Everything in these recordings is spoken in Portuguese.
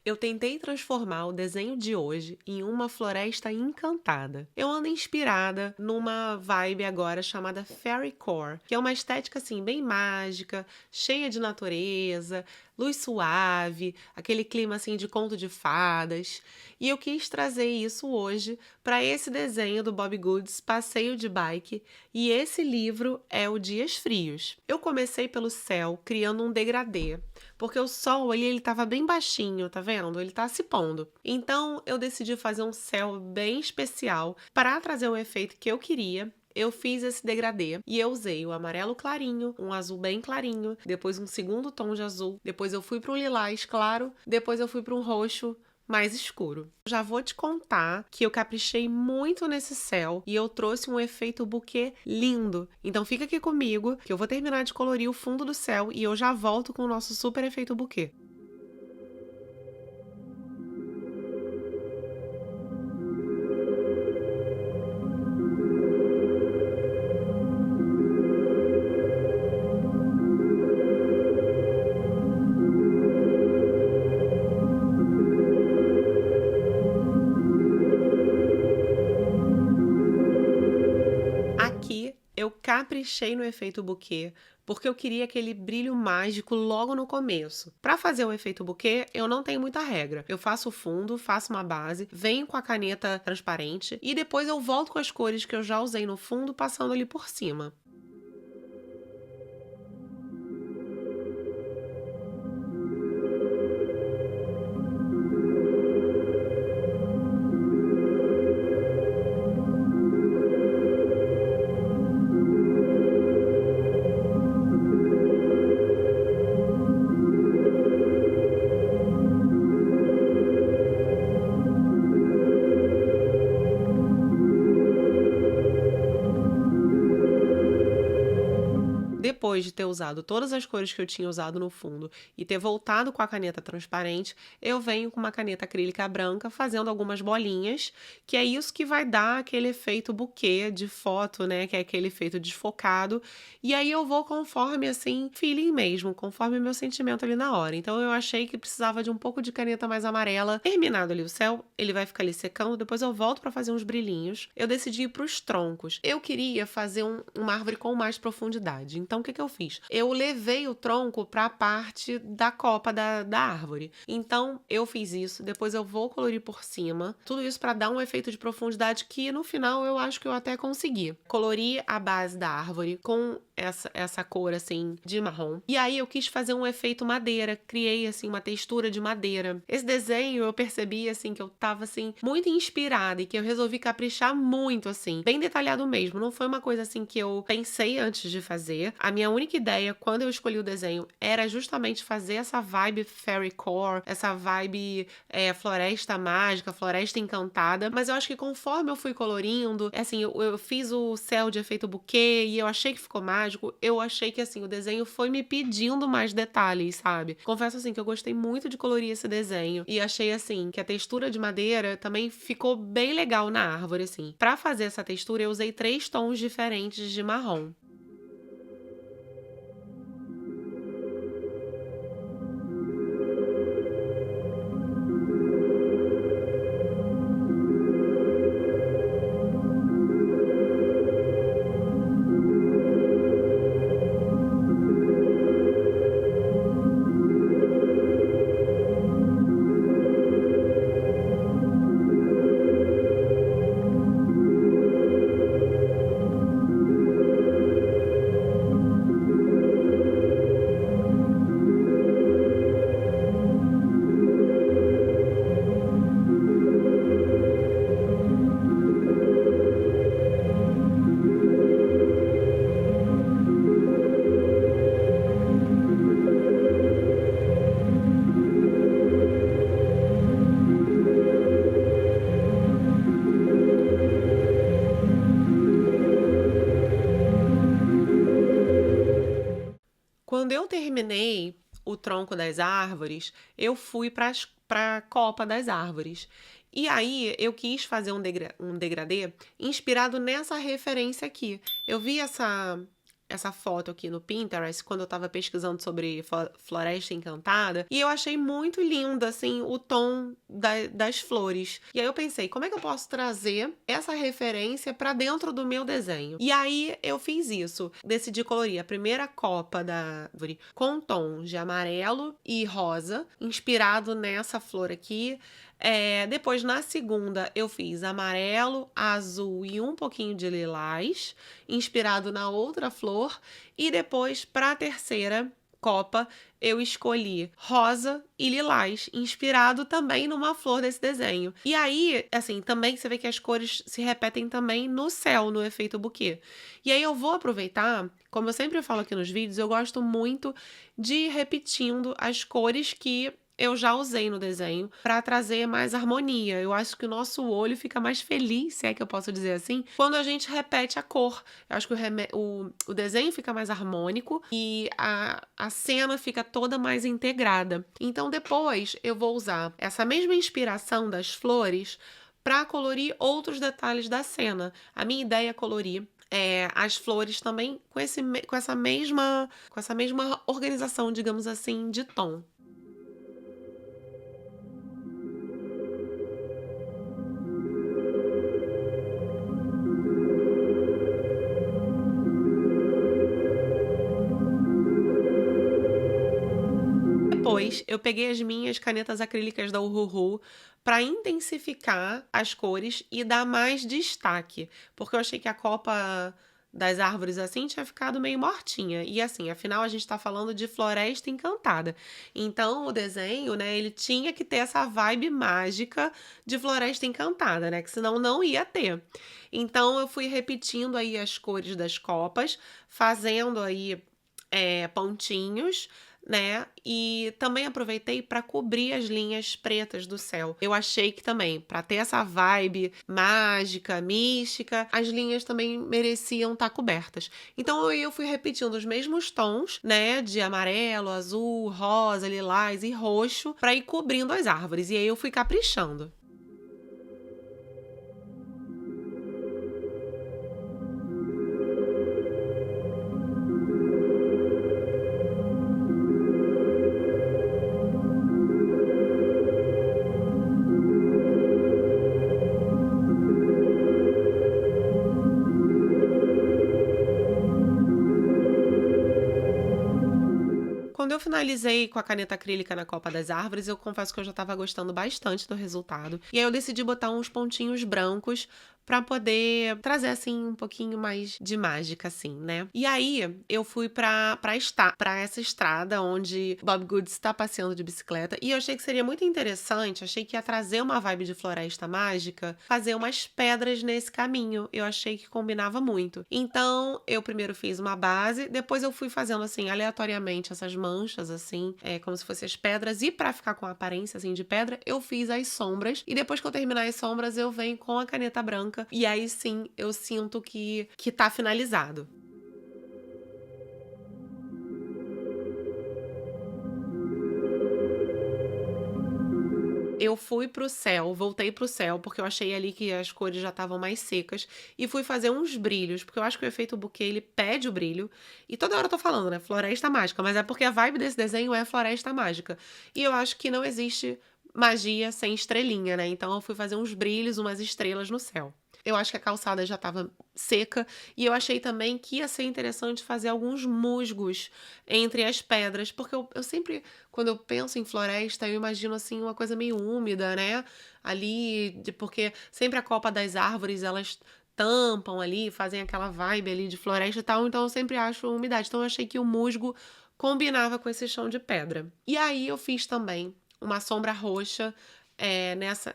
Eu tentei transformar o desenho de hoje em uma floresta encantada. Eu ando inspirada numa vibe agora chamada Fairycore, que é uma estética assim bem mágica, cheia de natureza, luz suave, aquele clima assim de conto de fadas. E eu quis trazer isso hoje para esse desenho do Bobbie Goods, Passeio de Bike, e esse livro é o Dias Frios. Eu comecei pelo céu, criando um degradê, porque o sol ali ele estava bem baixinho, tá vendo? Ele tá se pondo. Então eu decidi fazer um céu bem especial para trazer o efeito que eu queria. Eu fiz esse degradê e eu usei o amarelo clarinho, um azul bem clarinho, depois um segundo tom de azul, depois eu fui para um lilás claro, depois eu fui para um roxo mais escuro. Já vou te contar que eu caprichei muito nesse céu e eu trouxe um efeito buquê lindo. Então fica aqui comigo que eu vou terminar de colorir o fundo do céu e eu já volto com o nosso super efeito buquê. Aqui eu caprichei no efeito buquê, porque eu queria aquele brilho mágico logo no começo. Para fazer o efeito buquê, eu não tenho muita regra. Eu faço o fundo, faço uma base, venho com a caneta transparente e depois eu volto com as cores que eu já usei no fundo, passando ali por cima. Depois de ter usado todas as cores que eu tinha usado no fundo e ter voltado com a caneta transparente, eu venho com uma caneta acrílica branca fazendo algumas bolinhas, que é isso que vai dar aquele efeito buquê de foto, né? Que é aquele efeito desfocado. E aí eu vou conforme, assim, feeling mesmo, conforme o meu sentimento ali na hora. Então eu achei que precisava de um pouco de caneta mais amarela. Terminado ali o céu, ele vai ficar ali secando, depois eu volto para fazer uns brilhinhos. Eu decidi ir para os troncos. Eu queria fazer uma árvore com mais profundidade. Então, o que eu fiz? Eu levei o tronco para a parte da copa da árvore. Então, eu fiz isso. Depois eu vou colorir por cima. Tudo isso para dar um efeito de profundidade que, no final, eu acho que eu até consegui. Colori a base da árvore com essa cor, assim, de marrom. E aí, eu quis fazer um efeito madeira. Criei, assim, uma textura de madeira. Esse desenho, eu percebi, assim, que eu tava, assim, muito inspirada e que eu resolvi caprichar muito, assim. Bem detalhado mesmo. Não foi uma coisa, assim, que eu pensei antes de fazer. A minha única ideia, quando eu escolhi o desenho, era justamente fazer essa vibe fairycore, essa vibe floresta mágica, floresta encantada. Mas eu acho que conforme eu fui colorindo, assim, eu fiz o céu de efeito buquê e eu achei que ficou mágico. Eu achei que, assim, o desenho foi me pedindo mais detalhes, sabe? Confesso, assim, que eu gostei muito de colorir esse desenho e achei, assim, que a textura de madeira também ficou bem legal na árvore, assim. Pra fazer essa textura, eu usei 3 tons diferentes de marrom. Quando eu terminei o tronco das árvores, eu fui para a copa das árvores. E aí eu quis fazer um degradê inspirado nessa referência aqui. Eu vi essa foto aqui no Pinterest quando eu tava pesquisando sobre Floresta Encantada e eu achei muito lindo, assim, o tom das flores. E aí eu pensei, como é que eu posso trazer essa referência pra dentro do meu desenho? E aí eu fiz isso. Decidi colorir a primeira copa da árvore com tons de amarelo e rosa, inspirado nessa flor aqui. Depois, na segunda, eu fiz amarelo, azul e um pouquinho de lilás, inspirado na outra flor. E depois, para a terceira copa, eu escolhi rosa e lilás, inspirado também numa flor desse desenho. E aí, assim, também você vê que as cores se repetem também no céu, no efeito buquê. E aí eu vou aproveitar, como eu sempre falo aqui nos vídeos, eu gosto muito de ir repetindo as cores que eu já usei no desenho para trazer mais harmonia. Eu acho que o nosso olho fica mais feliz, se é que eu posso dizer assim, quando a gente repete a cor. Eu acho que o desenho fica mais harmônico e a cena fica toda mais integrada. Então depois eu vou usar essa mesma inspiração das flores para colorir outros detalhes da cena. A minha ideia é colorir as flores também com essa mesma organização, digamos assim, de tom. Depois, eu peguei as minhas canetas acrílicas da Uhuhu para intensificar as cores e dar mais destaque, porque eu achei que a copa das árvores assim tinha ficado meio mortinha. E assim, afinal a gente tá falando de Floresta Encantada. Então, o desenho, né, ele tinha que ter essa vibe mágica de Floresta Encantada, né, que senão não ia ter. Então, eu fui repetindo aí as cores das copas, fazendo aí pontinhos, né? E também aproveitei para cobrir as linhas pretas do céu. Eu achei que também, para ter essa vibe mágica, mística, as linhas também mereciam estar cobertas. Então eu fui repetindo os mesmos tons, né? De amarelo, azul, rosa, lilás e roxo, para ir cobrindo as árvores. E aí eu fui caprichando. Quando eu finalizei com a caneta acrílica na copa das árvores, eu confesso que eu já estava gostando bastante do resultado. E aí eu decidi botar uns pontinhos brancos para poder trazer assim um pouquinho mais de mágica assim, né? E aí eu fui para essa estrada onde Bob Goods está passeando de bicicleta e eu achei que seria muito interessante, achei que ia trazer uma vibe de floresta mágica, fazer umas pedras nesse caminho. Eu achei que combinava muito. Então, eu primeiro fiz uma base, depois eu fui fazendo assim aleatoriamente essas manchas assim, como se fossem as pedras e para ficar com a aparência assim de pedra, eu fiz as sombras e depois que eu terminar as sombras, eu venho com a caneta branca e aí sim eu sinto que tá finalizado. Eu fui pro céu, voltei pro céu, porque eu achei ali que as cores já estavam mais secas, e fui fazer uns brilhos, porque eu acho que o efeito buquê, ele pede o brilho, e toda hora eu tô falando, né, floresta mágica, mas é porque a vibe desse desenho é floresta mágica, e eu acho que não existe magia sem estrelinha, né, então eu fui fazer uns brilhos, umas estrelas no céu. Eu acho que a calçada já estava seca e eu achei também que ia ser interessante fazer alguns musgos entre as pedras, porque eu sempre, quando eu penso em floresta, eu imagino assim uma coisa meio úmida, né? Ali, porque sempre a copa das árvores, elas tampam ali, fazem aquela vibe ali de floresta e tal, então eu sempre acho umidade. Então eu achei que o musgo combinava com esse chão de pedra. E aí eu fiz também uma sombra roxa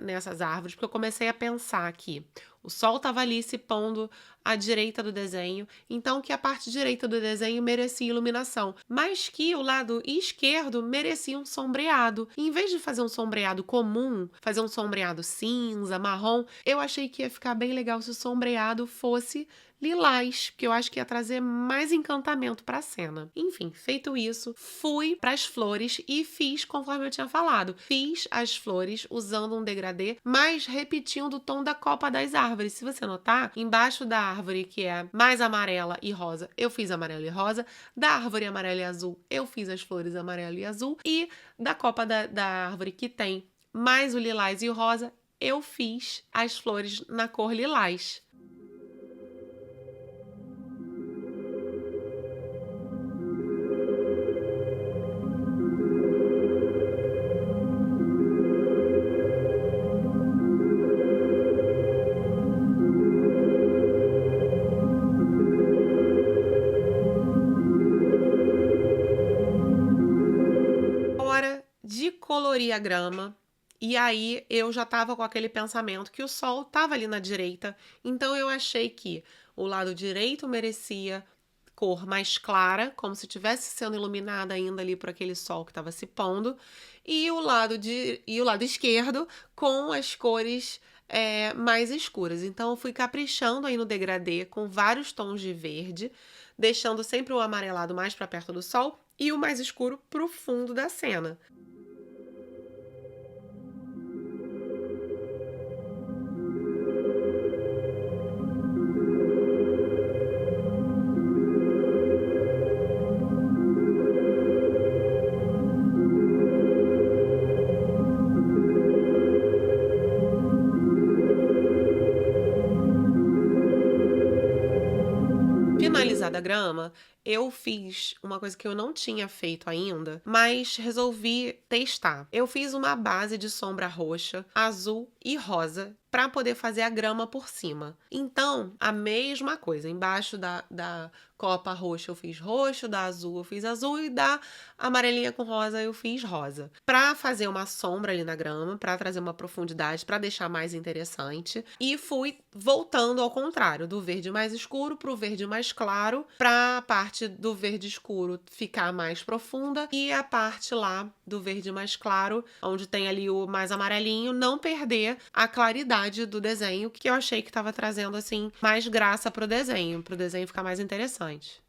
nessas árvores, porque eu comecei a pensar aqui. O sol estava ali se pondo à direita do desenho, então que a parte direita do desenho merecia iluminação, mas que o lado esquerdo merecia um sombreado. E em vez de fazer um sombreado comum, fazer um sombreado cinza, marrom, eu achei que ia ficar bem legal se o sombreado fosse lilás, porque eu acho que ia trazer mais encantamento para a cena. Enfim, feito isso, fui para as flores e fiz conforme eu tinha falado. Fiz as flores usando um degradê, mas repetindo o tom da copa das árvores. Se você notar, embaixo da árvore que é mais amarela e rosa, eu fiz amarelo e rosa. Da árvore amarela e azul, eu fiz as flores amarelo e azul. E da copa da árvore que tem mais o lilás e o rosa, eu fiz as flores na cor lilás. Hora de colorir a grama. E aí eu já estava com aquele pensamento que o sol estava ali na direita, então eu achei que o lado direito merecia cor mais clara, como se estivesse sendo iluminada ainda ali por aquele sol que estava se pondo, e o lado esquerdo com as cores mais escuras. Então eu fui caprichando aí no degradê com vários tons de verde, deixando sempre o amarelado mais para perto do sol e o mais escuro para o fundo da cena. Finalizada a grama, eu fiz uma coisa que eu não tinha feito ainda, mas resolvi testar. Eu fiz uma base de sombra roxa, azul e rosa para poder fazer a grama por cima. Então, a mesma coisa. Embaixo da copa roxa eu fiz roxo, da azul eu fiz azul e da amarelinha com rosa eu fiz rosa. Para fazer uma sombra ali na grama, para trazer uma profundidade, para deixar mais interessante. E fui voltando ao contrário, do verde mais escuro para o verde mais claro, para a parte do verde escuro ficar mais profunda e a parte lá do verde mais claro, onde tem ali o mais amarelinho, não perder a claridade do desenho, que eu achei que estava trazendo assim mais graça pro desenho ficar mais interessante.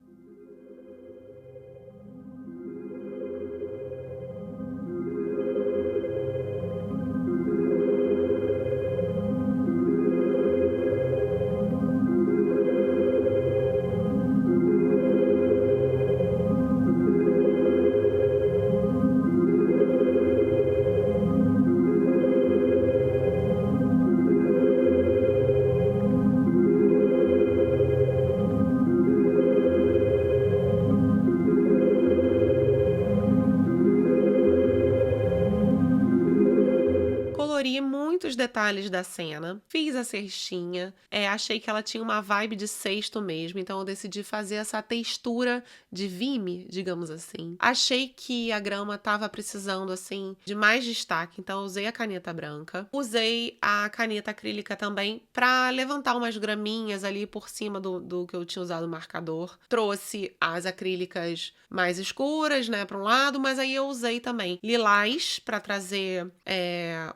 Colori muitos detalhes da cena, fiz a cestinha, achei que ela tinha uma vibe de cesto mesmo, então eu decidi fazer essa textura de vime, digamos assim. Achei que a grama tava precisando, assim, de mais destaque, então eu usei a caneta branca. Usei a caneta acrílica também pra levantar umas graminhas ali por cima do que eu tinha usado o marcador. Trouxe as acrílicas mais escuras, né, para um lado, mas aí eu usei também lilás pra trazer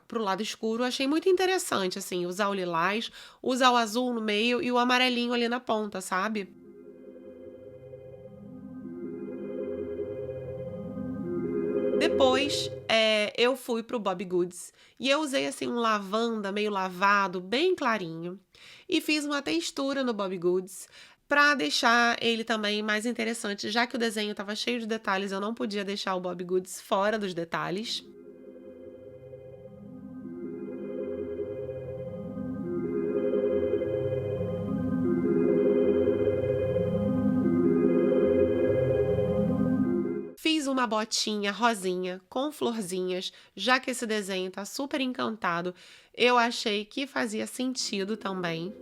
pro lado escuro. Achei muito interessante, assim, usar o lilás, usar o azul no meio e o amarelinho ali na ponta, sabe? Depois, eu fui pro Bobbie Goods e eu usei, assim, um lavanda meio lavado, bem clarinho, e fiz uma textura no Bobbie Goods pra deixar ele também mais interessante, já que o desenho estava cheio de detalhes, eu não podia deixar o Bobbie Goods fora dos detalhes. Fiz uma botinha rosinha com florzinhas, já que esse desenho tá super encantado, eu achei que fazia sentido também.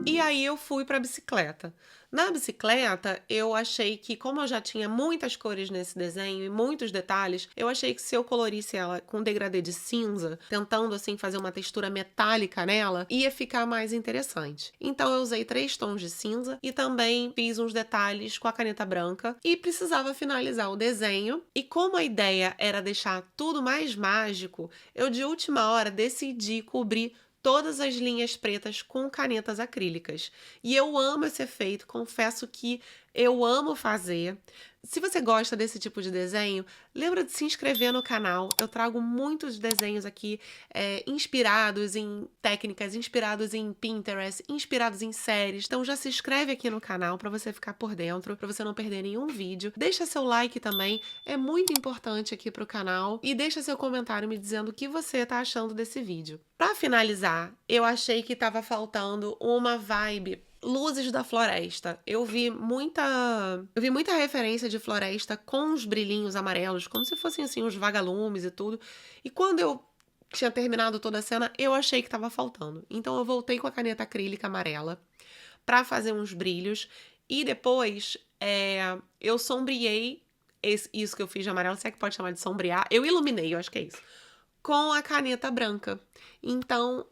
E aí eu fui para a bicicleta. Na bicicleta, eu achei que, como eu já tinha muitas cores nesse desenho e muitos detalhes, eu achei que se eu colorisse ela com degradê de cinza, tentando assim fazer uma textura metálica nela, ia ficar mais interessante. Então eu usei 3 tons de cinza e também fiz uns detalhes com a caneta branca e precisava finalizar o desenho. E como a ideia era deixar tudo mais mágico, eu de última hora decidi cobrir todas as linhas pretas com canetas acrílicas. E eu amo esse efeito, confesso que eu amo fazer. Se você gosta desse tipo de desenho, lembra de se inscrever no canal. Eu trago muitos desenhos aqui inspirados em técnicas, inspirados em Pinterest, inspirados em séries. Então já se inscreve aqui no canal para você ficar por dentro, para você não perder nenhum vídeo. Deixa seu like também, é muito importante aqui pro canal. E deixa seu comentário me dizendo o que você tá achando desse vídeo. Para finalizar, eu achei que tava faltando uma vibe luzes da floresta. Eu vi muita referência de floresta com os brilhinhos amarelos, como se fossem assim os vagalumes e tudo. E quando eu tinha terminado toda a cena, eu achei que estava faltando. Então eu voltei com a caneta acrílica amarela para fazer uns brilhos e depois eu sombreei isso que eu fiz de amarelo, se é que pode chamar de sombrear. Eu iluminei, eu acho que é isso, com a caneta branca. Então,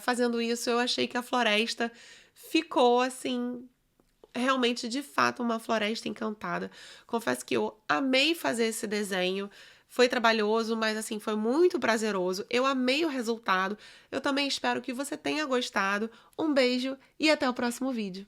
fazendo isso, eu achei que a floresta ficou assim, realmente de fato uma floresta encantada. Confesso que eu amei fazer esse desenho. Foi trabalhoso, mas assim, foi muito prazeroso. Eu amei o resultado. Eu também espero que você tenha gostado. Um beijo e até o próximo vídeo.